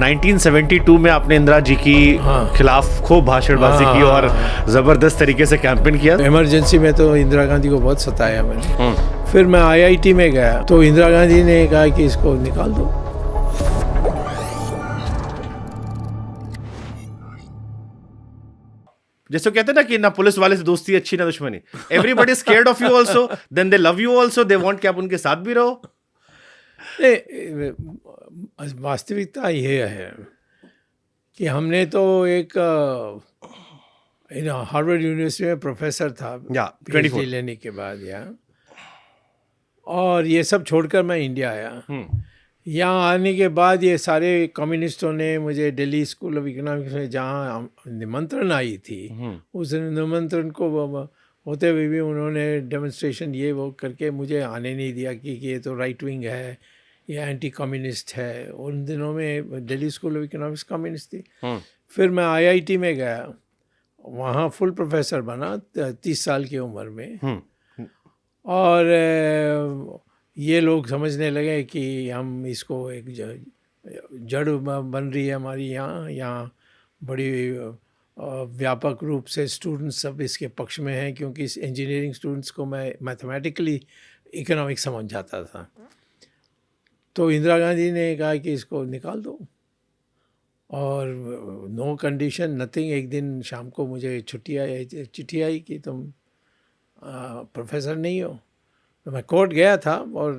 1972 में आपने इंदिरा जी की खिलाफ खूब भाषणबाजी की और जबरदस्त तरीके से कैंपेन किया। इमरजेंसी में तो इंदिरा गांधी को बहुत सताया मैंने। फिर मैं आईआईटी में गया तो इंदिरा गांधी ने कहा कि इसको निकाल दो। जैसे कहते हैं ना कि ना पुलिस वाले से दोस्ती अच्छी ना दुश्मनी। Everybody scared of you also, then they love you also, they want कि आप उनके साथ भी रहो। वास्तविकता ये है कि हमने तो एक हार्वर्ड यूनिवर्सिटी में प्रोफेसर था PhD लेने के बाद और ये सब छोड़कर मैं इंडिया आया। यहाँ आने के बाद ये सारे कम्युनिस्टों ने मुझे दिल्ली स्कूल ऑफ इकोनॉमिक्स में जहाँ निमंत्रण आई थी उस निमंत्रण को होते हुए भी उन्होंने डेमोन्स्ट्रेशन ये वो करके मुझे आने नहीं दिया कि ये तो राइट विंग है, ये एंटी कम्युनिस्ट है। उन दिनों में Delhi school of economics communist थी। फिर मैं आईआईटी में गया, वहाँ फुल प्रोफेसर बना 30 साल की उम्र में। और ये लोग समझने लगे कि हम इसको एक जड़ बन रही है हमारी यहाँ बड़ी व्यापक रूप से स्टूडेंट्स सब इसके पक्ष में हैं, क्योंकि इस इंजीनियरिंग स्टूडेंट्स को मैं मैथमेटिकली इकोनॉमिक्स समझ जाता था। तो इंदिरा गांधी ने कहा कि इसको निकाल दो और नो कंडीशन नथिंग। एक दिन शाम को मुझे चिट्ठी आई कि तुम प्रोफेसर नहीं हो। तो मैं कोर्ट गया था और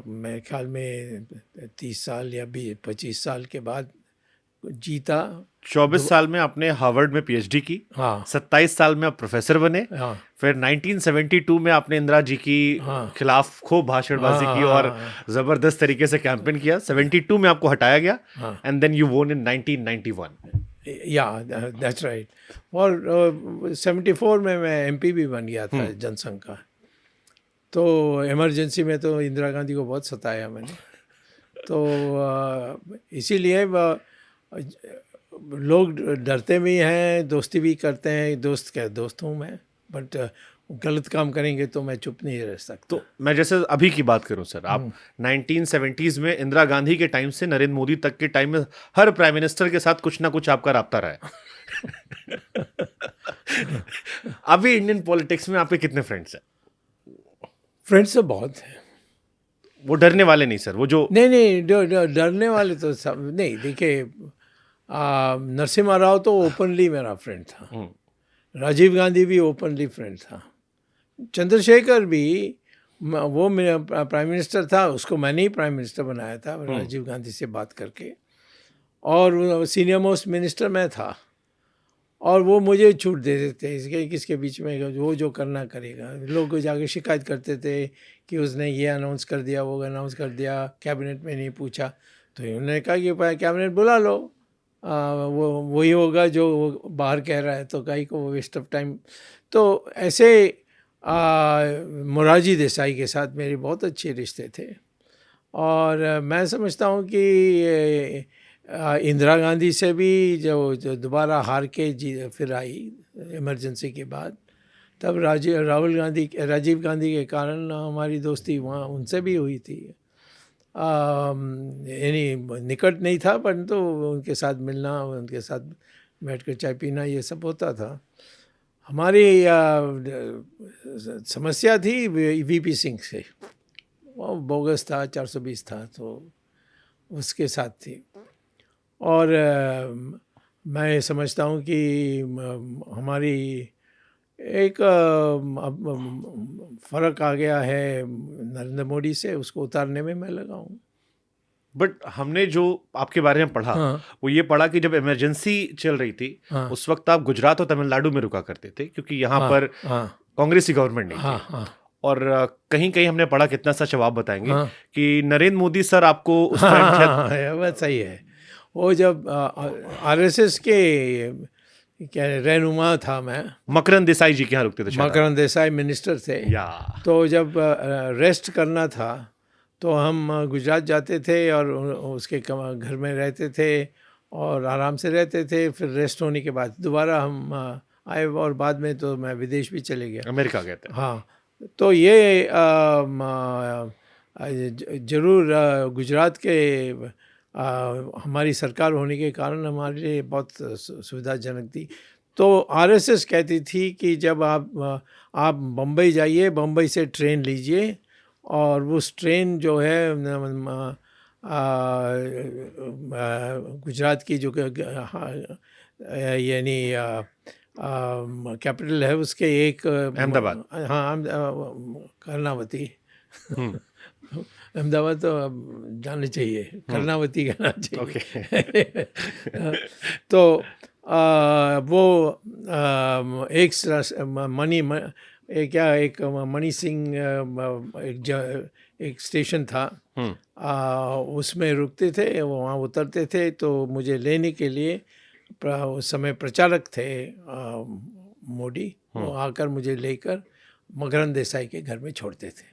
मेरे ख्याल में 30 साल या 25 साल के बाद जीता। 24 साल में आपने हार्वर्ड में PhD की। 27 साल में आप प्रोफेसर बने। फिर 1972 में आपने इंदिरा जी की खिलाफ खूब भाषणबाजी की और जबरदस्त तरीके से कैंपेन किया। 72 में आपको हटाया गया एंड देन यू वोन इन 1991। That's right. और 74 में मैं MP भी बन गया था जनसंघ का। तो इमरजेंसी में तो इंदिरा गांधी को बहुत सताया मैंने। तो इसीलिए लोग डरते भी हैं, दोस्ती भी करते हैं। दोस्त हूँ मैं, बट गलत काम करेंगे तो मैं चुप नहीं रह सकता। तो मैं जैसे अभी की बात करूं सर, आप 1970s में इंदिरा गांधी के टाइम से नरेंद्र मोदी तक के टाइम में हर प्राइम मिनिस्टर के साथ कुछ ना कुछ आपका राब्ता रहा है। अभी इंडियन पॉलिटिक्स में आपके कितने फ्रेंड्स हैं? फ्रेंड्स तो बहुत हैं। वो डरने वाले नहीं सर, वो जो नहीं डरने वाले तो सब नहीं। देखिए, नरसिम्हा राव तो ओपनली मेरा फ्रेंड था, राजीव गांधी भी ओपनली फ्रेंड था, चंद्रशेखर भी, वो मेरा प्राइम मिनिस्टर था, उसको मैंने ही प्राइम मिनिस्टर बनाया था राजीव गांधी से बात करके। और सीनियर मोस्ट मिनिस्टर मैं था और वो मुझे छूट दे देते इसके किसके बीच में वो जो करना करेगा। लोग जाके शिकायत करते थे कि उसने ये अनाउंस कर दिया, वो अनाउंस कर दिया, कैबिनेट में नहीं पूछा। तो उन्होंने कहा कि कैबिनेट बुला लो, वो वही होगा जो वो बाहर कह रहा है, तो कहीं को वेस्ट ऑफ टाइम। तो ऐसे मोरारजी देसाई के साथ मेरे बहुत अच्छे रिश्ते थे। और मैं समझता हूँ कि इंदिरा गांधी से भी जो दोबारा हार के फिर आई इमरजेंसी के बाद, तब राजीव गांधी के कारण हमारी दोस्ती वहाँ उनसे भी हुई थी। यानी निकट नहीं था, परंतु उनके साथ मिलना, उनके साथ बैठकर चाय पीना, ये सब होता था। हमारी समस्या थी VP सिंह से, वो बोगस था, 420 था, तो उसके साथ थी। और मैं समझता हूँ कि हमारी एक फ़र्क आ गया है नरेंद्र मोदी से, उसको उतारने में मैं लगा हूँ। बट हमने जो आपके बारे में पढ़ा, वो ये पढ़ा कि जब इमरजेंसी चल रही थी उस वक्त आप गुजरात और तमिलनाडु में रुका करते थे, क्योंकि यहाँ पर कांग्रेसी गवर्नमेंट नहीं थी। और कहीं कहीं हमने पढ़ा, कितना सा जवाब बताएंगे कि नरेंद्र मोदी सर आपको उस टाइम बस सही है। वो जब RSS के क्या रहनुमा था मैं, मकरंद देसाई जी के यहाँ रुकते थे। मकरंद देसाई मिनिस्टर थे। तो जब रेस्ट करना था तो हम गुजरात जाते थे और उसके घर में रहते थे और आराम से रहते थे। फिर रेस्ट होने के बाद दोबारा हम आए और बाद में तो मैं विदेश भी चले गया, अमेरिका गए थे। हाँ, तो ये ज़रूर गुजरात के हमारी सरकार होने के कारण हमारे लिए बहुत सुविधाजनक थी। तो आरएसएस कहती थी कि जब आप बम्बई जाइए, बम्बई से ट्रेन लीजिए और उस ट्रेन जो है गुजरात की जो यानी कैपिटल है उसके एक अहमदाबाद, हाँ कर्णावती अहमदाबाद तो अब जाना चाहिए, कर्णावती कहना चाहिए। तो वो एक मणि सिंह एक स्टेशन था, उसमें रुकते थे, वहाँ उतरते थे। तो मुझे लेने के लिए उस समय प्रचारक थे मोदी, वो आकर मुझे लेकर मकरंद देसाई के घर में छोड़ते थे।